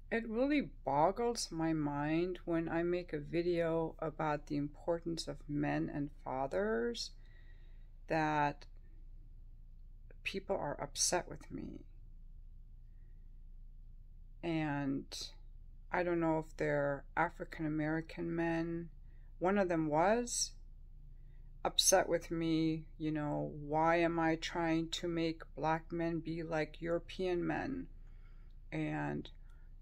It really boggles my mind when I make a video about the importance of men and fathers that people are upset with me. And I don't know if they're African American men. One of them was upset with me, why am I trying to make black men be like European men? And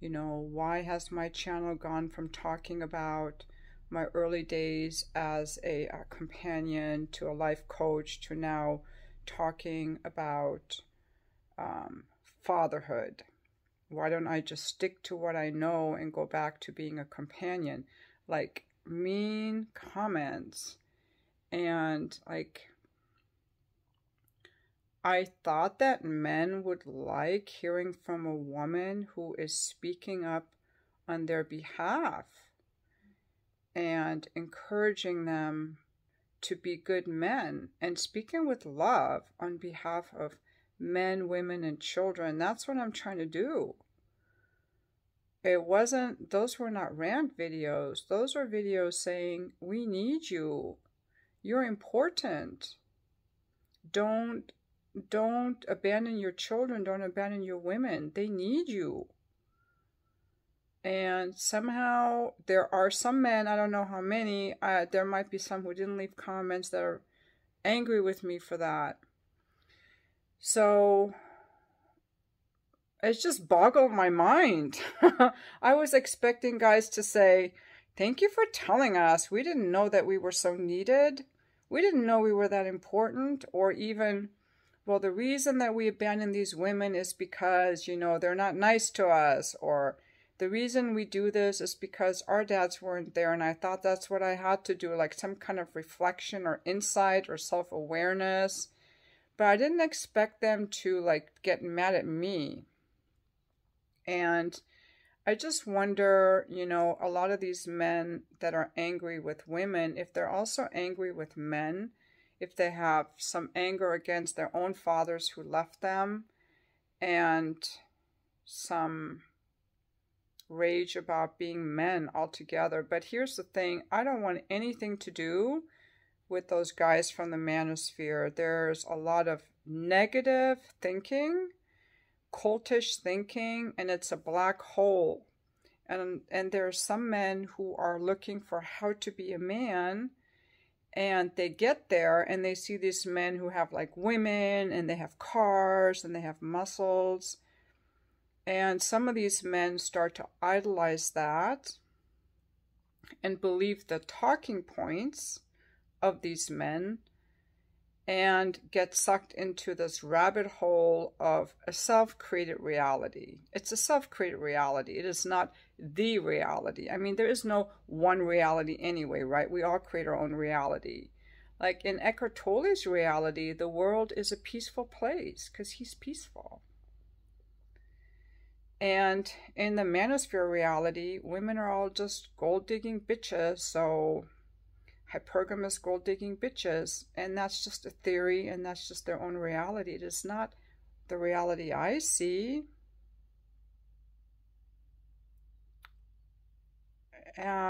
why has my channel gone from talking about my early days as a companion to a life coach to now talking about fatherhood? Why don't I just stick to what I know and go back to being a companion? Like, mean comments. And like, I thought that men would like hearing from a woman who is speaking up on their behalf and encouraging them to be good men and speaking with love on behalf of men, women, and children. That's what I'm trying to do. Those were not rant videos. Those were videos saying, we need you. You're important. Don't abandon your children. Don't abandon your women. They need you. And somehow there are some men, I don't know how many, there might be some who didn't leave comments that are angry with me for that. So it's just boggled my mind. I was expecting guys to say, thank you for telling us. We didn't know that we were so needed. We didn't know we were that important. Or even, well, the reason that we abandon these women is because, they're not nice to us. Or the reason we do this is because our dads weren't there and I thought that's what I had to do, like some kind of reflection or insight or self-awareness. But I didn't expect them to like get mad at me. And I just wonder, a lot of these men that are angry with women, if they're also angry with men, if they have some anger against their own fathers who left them, and some rage about being men altogether. But here's the thing, I don't want anything to do with those guys from the manosphere. There's a lot of negative thinking, cultish thinking, and it's a black hole. And there are some men who are looking for how to be a man, and they get there and they see these men who have like women and they have cars and they have muscles. And some of these men start to idolize that and believe the talking points of these men and get sucked into this rabbit hole of a self-created reality. It's a self-created reality. It is not the reality. I mean, there is no one reality anyway, right? We all create our own reality. Like in Eckhart Tolle's reality, the world is a peaceful place because he's peaceful. And in the manosphere reality, women are all just gold-digging bitches, so hypergamous gold-digging bitches, and that's just a theory, and that's just their own reality. It is not the reality I see.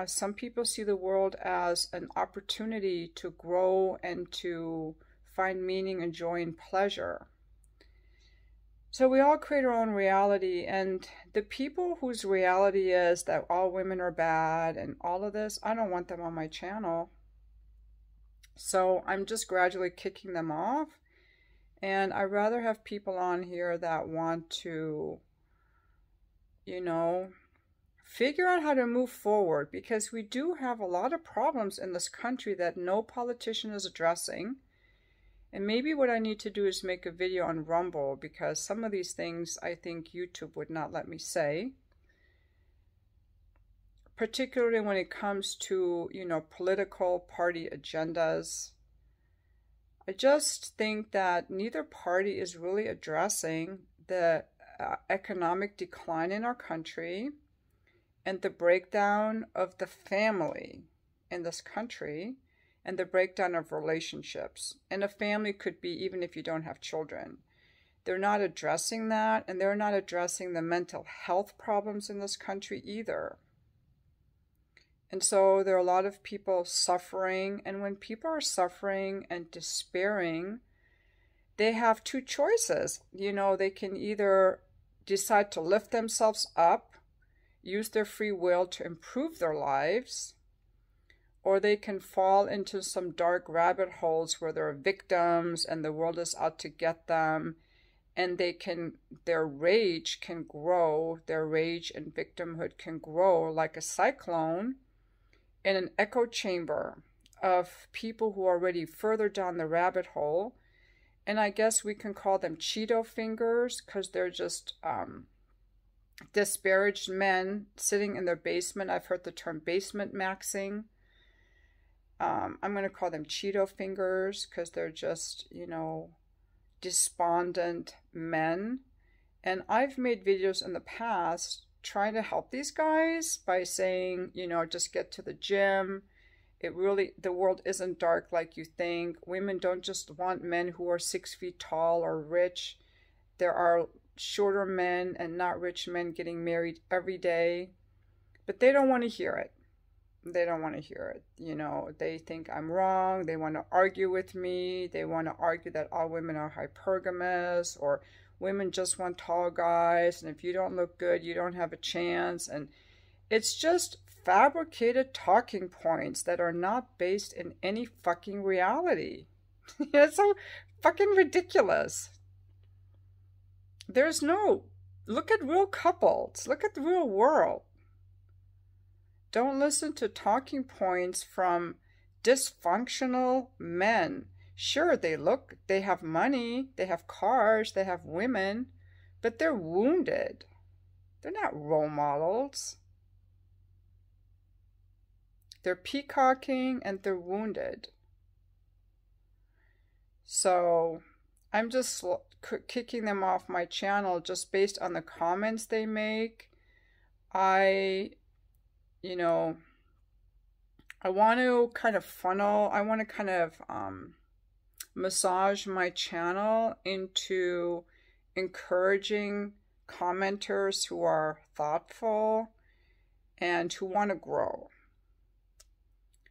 Some people see the world as an opportunity to grow and to find meaning and joy and pleasure. So we all create our own reality, and the people whose reality is that all women are bad and all of this, I don't want them on my channel. So I'm just gradually kicking them off, and I'd rather have people on here that want to, figure out how to move forward, because we do have a lot of problems in this country that no politician is addressing. And maybe what I need to do is make a video on Rumble, because some of these things I think YouTube would not let me say. Particularly when it comes to, political party agendas. I just think that neither party is really addressing the economic decline in our country and the breakdown of the family in this country, and the breakdown of relationships. And a family could be even if you don't have children. They're not addressing that, and they're not addressing the mental health problems in this country either. And so there are a lot of people suffering, and when people are suffering and despairing, they have two choices. You know, they can either decide to lift themselves up, use their free will to improve their lives, or they can fall into some dark rabbit holes where they're victims and the world is out to get them, and their rage can grow, their rage and victimhood can grow like a cyclone in an echo chamber of people who are already further down the rabbit hole. And I guess we can call them Cheeto fingers, because they're just disparaged men sitting in their basement. I've heard the term basement maxing. I'm going to call them Cheeto fingers, because they're just, you know, despondent men. And I've made videos in the past trying to help these guys by saying, you know, just get to the gym. The world isn't dark like you think. Women don't just want men who are 6 feet tall or rich. There are shorter men and not rich men getting married every day. But they don't want to hear it. They don't want to hear it. You know, they think I'm wrong. They want to argue with me. They want to argue that all women are hypergamous, or women just want tall guys, and if you don't look good, you don't have a chance. And it's just fabricated talking points that are not based in any fucking reality. It's so fucking ridiculous. Look at real couples. Look at the real world. Don't listen to talking points from dysfunctional men. Sure, they have money, they have cars, they have women, but they're wounded. They're not role models. They're peacocking and they're wounded. So I'm just kicking them off my channel just based on the comments they make. I want to kind of massage my channel into encouraging commenters who are thoughtful and who want to grow.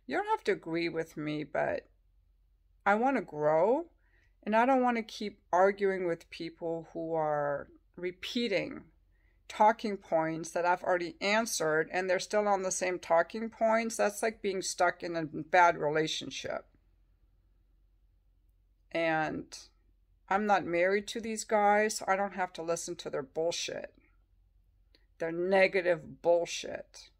You don't have to agree with me, but I want to grow, and I don't want to keep arguing with people who are repeating talking points that I've already answered, and they're still on the same talking points. That's like being stuck in a bad relationship. And I'm not married to these guys, so I don't have to listen to their bullshit. Their negative bullshit.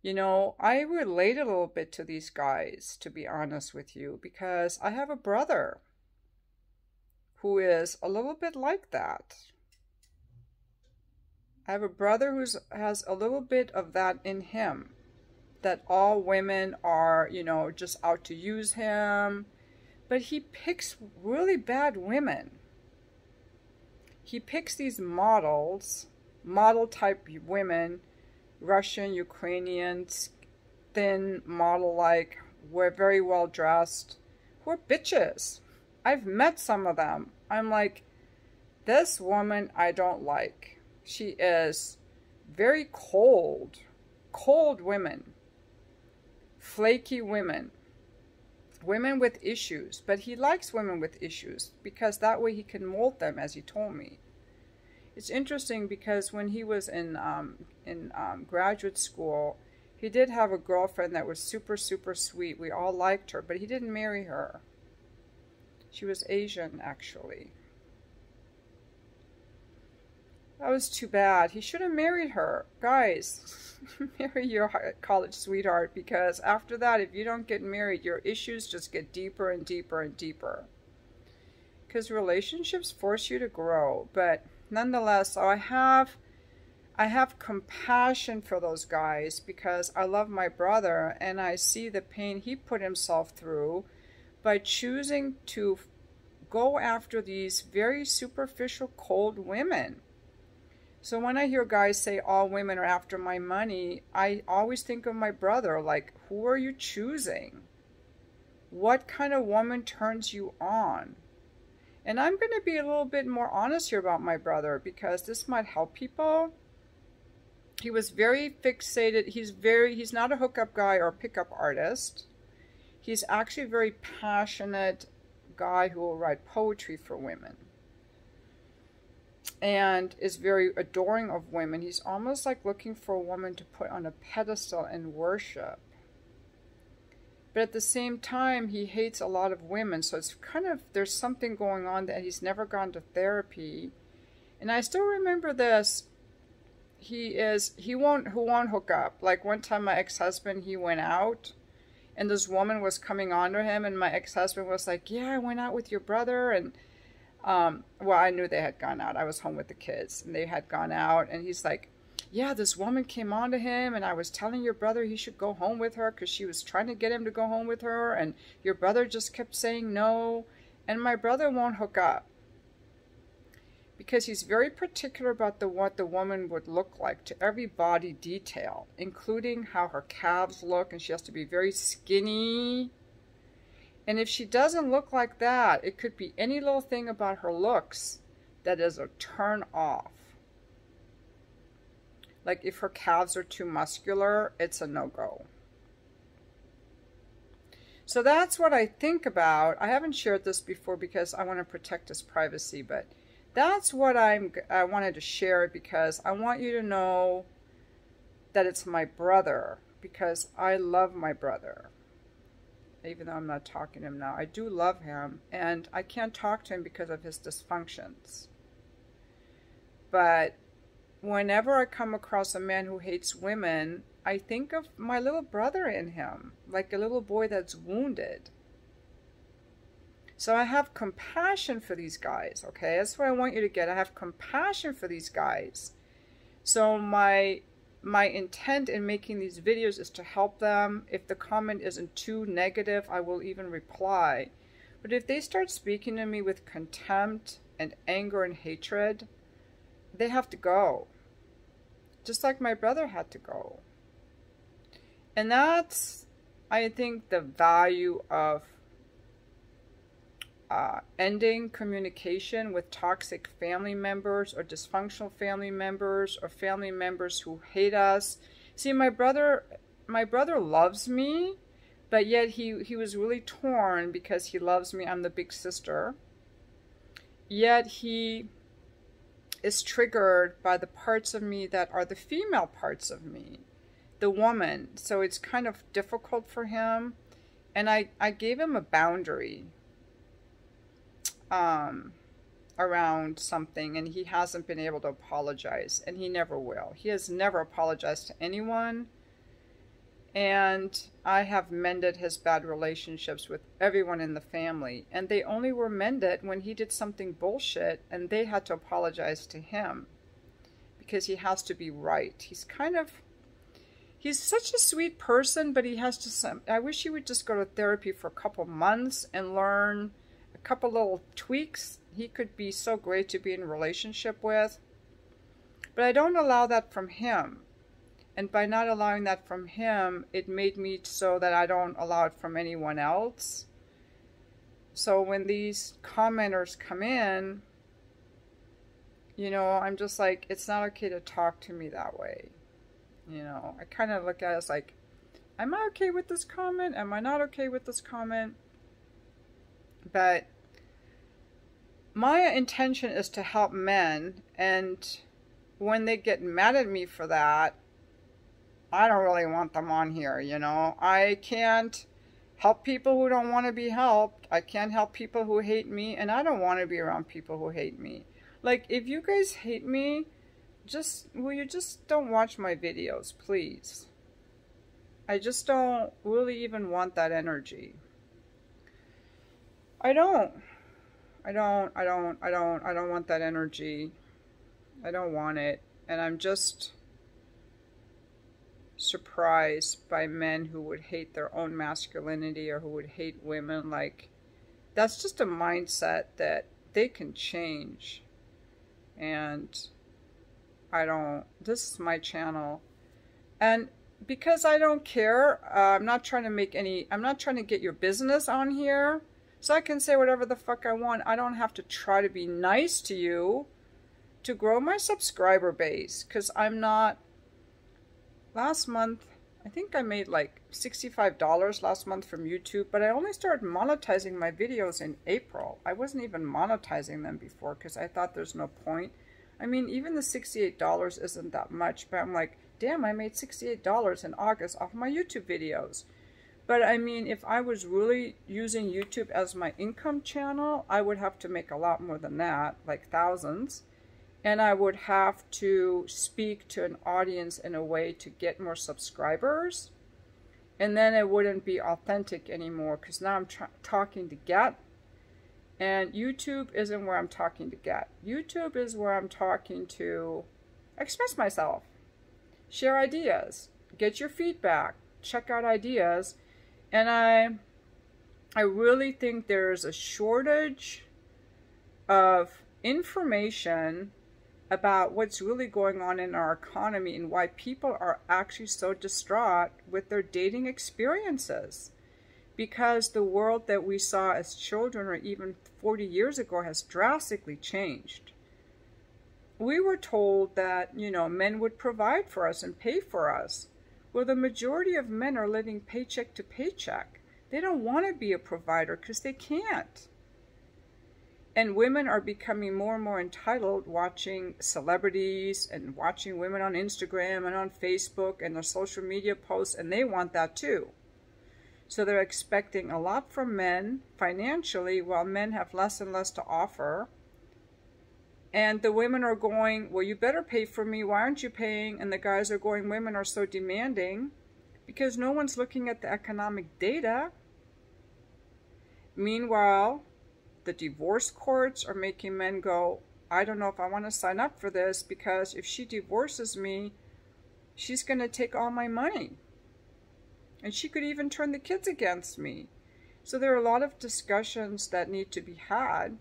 You know, I relate a little bit to these guys, to be honest with you, because I have a brother who is a little bit like that. I have a brother who has a little bit of that in him, that all women are, you know, just out to use him. But he picks really bad women. He picks these model type women, Russian, Ukrainian, thin, model-like, we're very well dressed, who are bitches. I've met some of them. I'm like, this woman I don't like. She is very cold women, flaky women with issues. But he likes women with issues because that way he can mold them, as he told me. It's interesting because when he was in graduate school, he did have a girlfriend that was super, super sweet. We all liked her, but he didn't marry her. She was Asian, actually. That was too bad. He should have married her. Guys, marry your college sweetheart, because after that, if you don't get married, your issues just get deeper and deeper and deeper. Because relationships force you to grow. But nonetheless, so I have compassion for those guys because I love my brother and I see the pain he put himself through by choosing to go after these very superficial, cold women. So when I hear guys say all women are after my money, I always think of my brother, like, who are you choosing? What kind of woman turns you on? And I'm going to be a little bit more honest here about my brother because this might help people. He was very fixated. He's not a hookup guy or a pickup artist. He's actually a very passionate guy who will write poetry for women. And is very adoring of women. He's almost like looking for a woman to put on a pedestal and worship. But at the same time, he hates a lot of women. So it's kind of, there's something going on that he's never gone to therapy. And I still remember this. He won't hook up. Like one time my ex-husband, he went out and this woman was coming on to him and my ex-husband was like, yeah, I went out with your brother. And well, I knew they had gone out. I was home with the kids and they had gone out. And he's like, yeah, this woman came on to him and I was telling your brother he should go home with her because she was trying to get him to go home with her. And your brother just kept saying no. And my brother won't hook up because he's very particular about what the woman would look like to every body detail, including how her calves look. And she has to be very skinny. And if she doesn't look like that, it could be any little thing about her looks that is a turn off. Like if her calves are too muscular, it's a no-go. So that's what I think about. I haven't shared this before because I want to protect his privacy, but that's what I wanted to share because I want you to know that it's my brother because I love my brother. Even though I'm not talking to him now, I do love him and I can't talk to him because of his dysfunctions. But whenever I come across a man who hates women, I think of my little brother in him, like a little boy that's wounded. So I have compassion for these guys, okay? That's what I want you to get. I have compassion for these guys. So my intent in making these videos is to help them. If the comment isn't too negative, I will even reply. But if they start speaking to me with contempt and anger and hatred, they have to go. Just like my brother had to go. And that's, I think, the value of ending communication with toxic family members or dysfunctional family members or family members who hate us. See, my brother loves me, but yet he was really torn because he loves me. I'm the big sister. Yet he is triggered by the parts of me that are the female parts of me, the woman. So it's kind of difficult for him. And I gave him a boundary around something, and he hasn't been able to apologize, and he never will. He has never apologized to anyone, and I have mended his bad relationships with everyone in the family, and they only were mended when he did something bullshit, and they had to apologize to him, because he has to be right. He's such a sweet person, but he has to, I wish he would just go to therapy for a couple months and learn a couple little tweaks. He could be so great to be in a relationship with. But I don't allow that from him. And by not allowing that from him, it made me so that I don't allow it from anyone else. So when these commenters come in, you know, I'm just like, it's not okay to talk to me that way. You know, I kind of look at it as like, am I okay with this comment? Am I not okay with this comment? But my intention is to help men, and when they get mad at me for that, I don't really want them on here, you know. I can't help people who don't want to be helped. I can't help people who hate me, and I don't want to be around people who hate me. Like, if you guys hate me, will you just don't watch my videos, please? I just don't really even want that energy. I don't want that energy. I don't want it. And I'm just surprised by men who would hate their own masculinity or who would hate women. Like, that's just a mindset that they can change. And this is my channel. And because I don't care, I'm not trying to get your business on here. So I can say whatever the fuck I want. I don't have to try to be nice to you to grow my subscriber base, because I'm not. Last month, I think I made like $65 last month from YouTube, but I only started monetizing my videos in April. I wasn't even monetizing them before because I thought there's no point. I mean, even the $68 isn't that much, but I'm like, damn, I made $68 in August off my YouTube videos. But I mean, if I was really using YouTube as my income channel, I would have to make a lot more than that, like thousands. And I would have to speak to an audience in a way to get more subscribers. And then it wouldn't be authentic anymore, because now I'm talking to get. And YouTube isn't where I'm talking to get. YouTube is where I'm talking to express myself, share ideas, get your feedback, check out ideas. And I really think there's a shortage of information about what's really going on in our economy and why people are actually so distraught with their dating experiences. Because the world that we saw as children or even 40 years ago has drastically changed. We were told that, you know, men would provide for us and pay for us. Well, the majority of men are living paycheck to paycheck. They don't want to be a provider because they can't. And women are becoming more and more entitled, watching celebrities and watching women on Instagram and on Facebook and their social media posts, and they want that too. So they're expecting a lot from men financially, while men have less and less to offer. And the women are going, well, you better pay for me. Why aren't you paying? And the guys are going, women are so demanding, because no one's looking at the economic data. Meanwhile, the divorce courts are making men go, I don't know if I want to sign up for this, because if she divorces me, she's going to take all my money. And she could even turn the kids against me. So there are a lot of discussions that need to be had.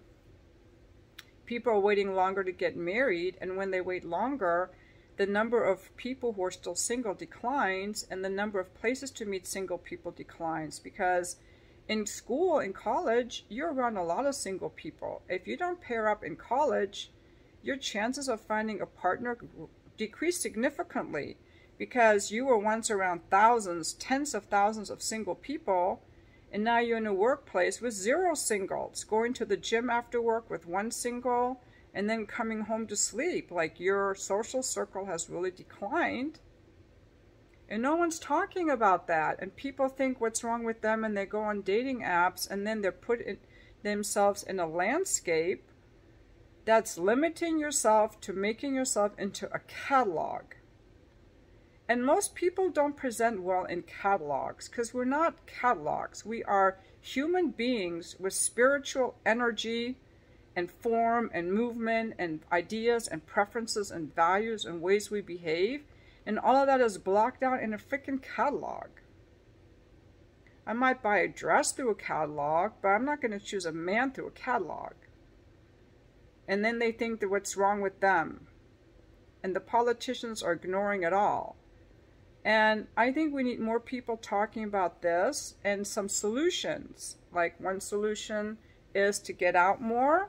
People are waiting longer to get married, and when they wait longer, the number of people who are still single declines, and the number of places to meet single people declines, because in school, in college, you're around a lot of single people. If you don't pair up in college, your chances of finding a partner decrease significantly, because you were once around thousands, tens of thousands of single people, and now you're in a workplace with 0 singles, going to the gym after work with 1 single, and then coming home to sleep. Like, your social circle has really declined. And no one's talking about that. And people think what's wrong with them, and they go on dating apps, and then they're putting themselves in a landscape that's limiting yourself to making yourself into a catalog. And most people don't present well in catalogs, because we're not catalogs. We are human beings with spiritual energy and form and movement and ideas and preferences and values and ways we behave. And all of that is blocked out in a freaking catalog. I might buy a dress through a catalog, but I'm not going to choose a man through a catalog. And then they think that what's wrong with them. And the politicians are ignoring it all. And I think we need more people talking about this and some solutions. Like, one solution is to get out more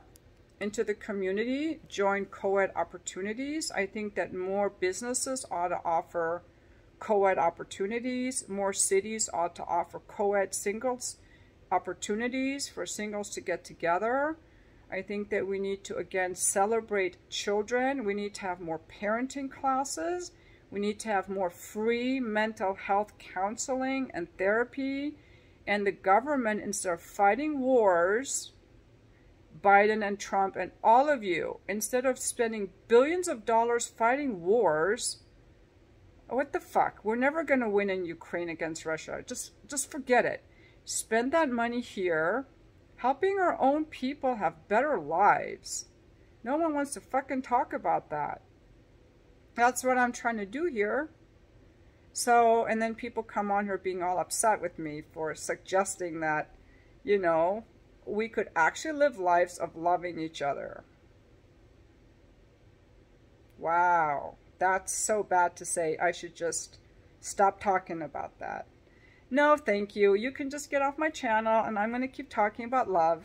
into the community, join co-ed opportunities. I think that more businesses ought to offer co-ed opportunities. More cities ought to offer co-ed singles opportunities for singles to get together. I think that we need to, again, celebrate children. We need to have more parenting classes. We need to have more free mental health counseling and therapy. And the government, instead of fighting wars, Biden and Trump and all of you, instead of spending billions of dollars fighting wars, what the fuck? We're never going to win in Ukraine against Russia. Just forget it. Spend that money here, helping our own people have better lives. No one wants to fucking talk about that. That's what I'm trying to do here. So, and then people come on here being all upset with me for suggesting that, you know, we could actually live lives of loving each other. Wow. That's so bad to say. I should just stop talking about that. No, thank you. You can just get off my channel and I'm going to keep talking about love.